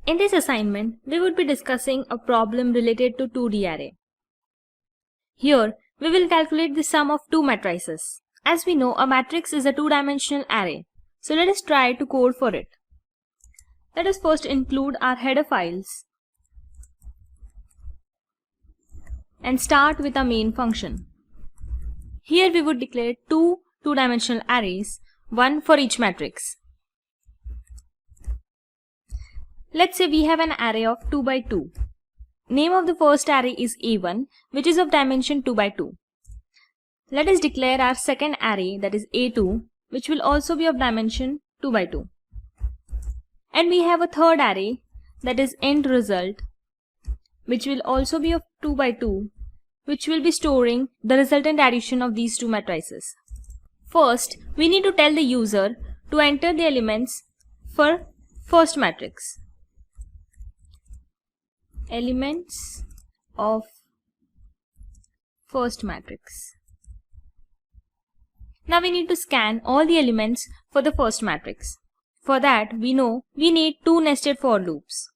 In this assignment, we would be discussing a problem related to 2D array. Here, we will calculate the sum of two matrices. As we know, a matrix is a two-dimensional array. So let us try to code for it. Let us first include our header files and start with our main function. Here we would declare two two-dimensional arrays, one for each matrix. Let's say we have an array of 2 by 2. Name of the first array is A1, which is of dimension 2 by 2. Let us declare our second array, that is A2, which will also be of dimension 2 by 2. And we have a third array, that is end result, which will also be of 2 by 2, which will be storing the resultant addition of these two matrices. First, we need to tell the user to enter the elements for first matrix. Elements of first matrix. Now we need to scan all the elements for the first matrix. For that, we know we need two nested for loops.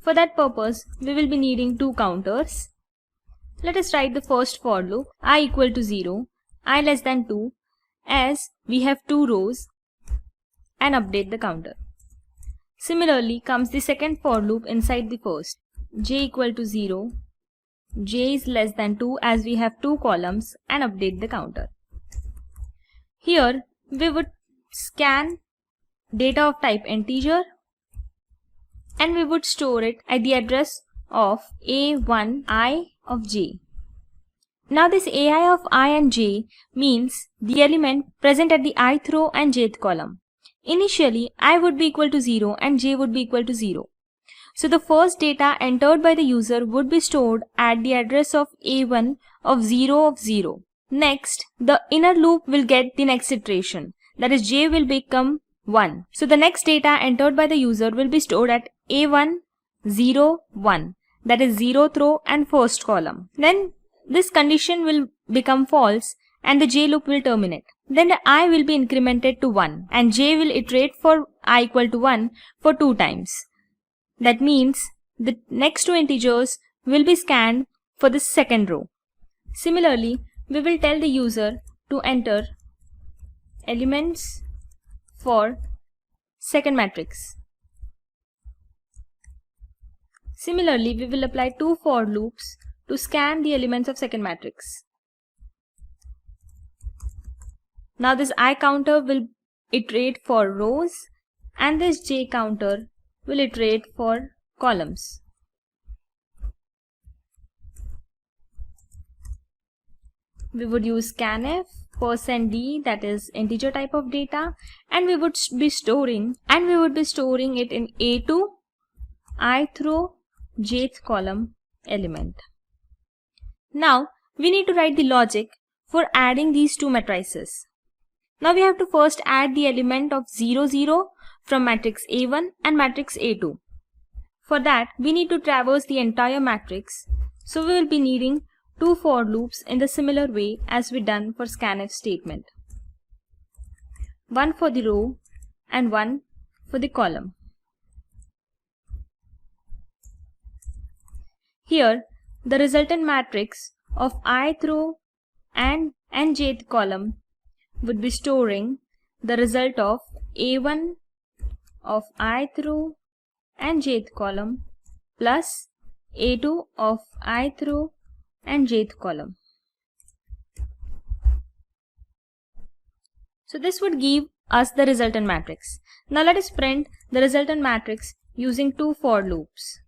For that purpose, we will be needing two counters. Let us write the first for loop, I equal to 0, I less than 2, as we have two rows, and update the counter. Similarly comes the second for loop inside the first, j equal to 0, j is less than 2 as we have two columns, and update the counter. Here we would scan data of type integer and we would store it at the address of a1i of j. Now this ai of I and j means the element present at the ith row and jth column. Initially, I would be equal to 0 and j would be equal to 0. So the first data entered by the user would be stored at the address of a1 of 0 of 0. Next, the inner loop will get the next iteration, that is j will become 1. So the next data entered by the user will be stored at a1 0 1, that is 0th row and first column. Then this condition will become false and the j loop will terminate. Then the I will be incremented to 1 and j will iterate for I equal to 1 for 2 times. That means the next two integers will be scanned for the second row. Similarly, we will tell the user to enter elements for second matrix. Similarly, we will apply two for loops to scan the elements of second matrix. Now this I counter will iterate for rows and this j counter will iterate for columns. We would use scanf %d, that is integer type of data, and we would be storing it in a2 ith row jth column element. Now we need to write the logic for adding these two matrices. Now we have to first add the element of 0 0 from matrix A1 and matrix A2. For that, we need to traverse the entire matrix, so we will be needing two for loops in the similar way as we done for scanf statement. One for the row and one for the column. Here, the resultant matrix of ith row and jth column would be storing the result of a1 of ith row and jth column plus a2 of ith row and jth column. So this would give us the resultant matrix. Now let us print the resultant matrix using two for loops.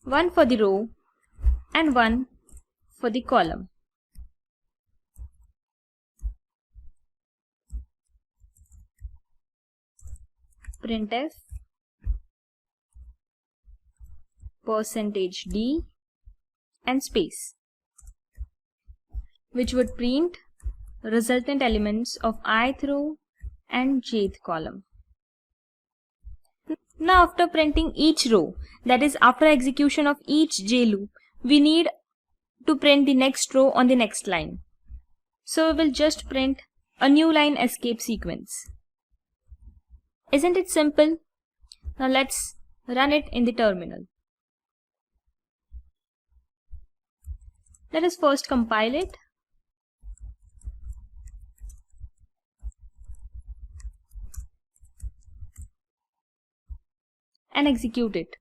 One for the row and one for the column. Printf %d and space, which would print resultant elements of ith row and jth column. Now after printing each row, that is after execution of each j loop, we need to print the next row on the next line. So we will just print a new line escape sequence. Isn't it simple? Now let's run it in the terminal. Let us first compile it. And execute it.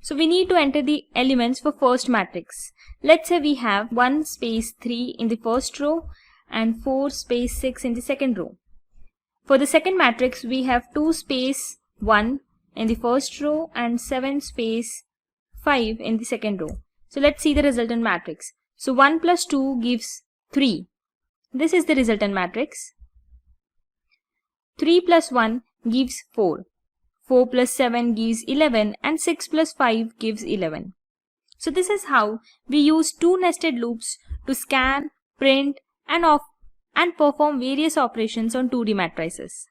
So we need to enter the elements for first matrix. Let's say we have 1 space 3 in the first row and 4 space 6 in the second row. For the second matrix, we have 2 space 1 in the first row and 7 space 5 in the second row. So let's see the resultant matrix. So 1 plus 2 gives 3. This is the resultant matrix. 3 plus 1 gives 4. 4 plus 7 gives 11 and 6 plus 5 gives 11. So this is how we use two nested loops to scan, print and perform various operations on 2D matrices.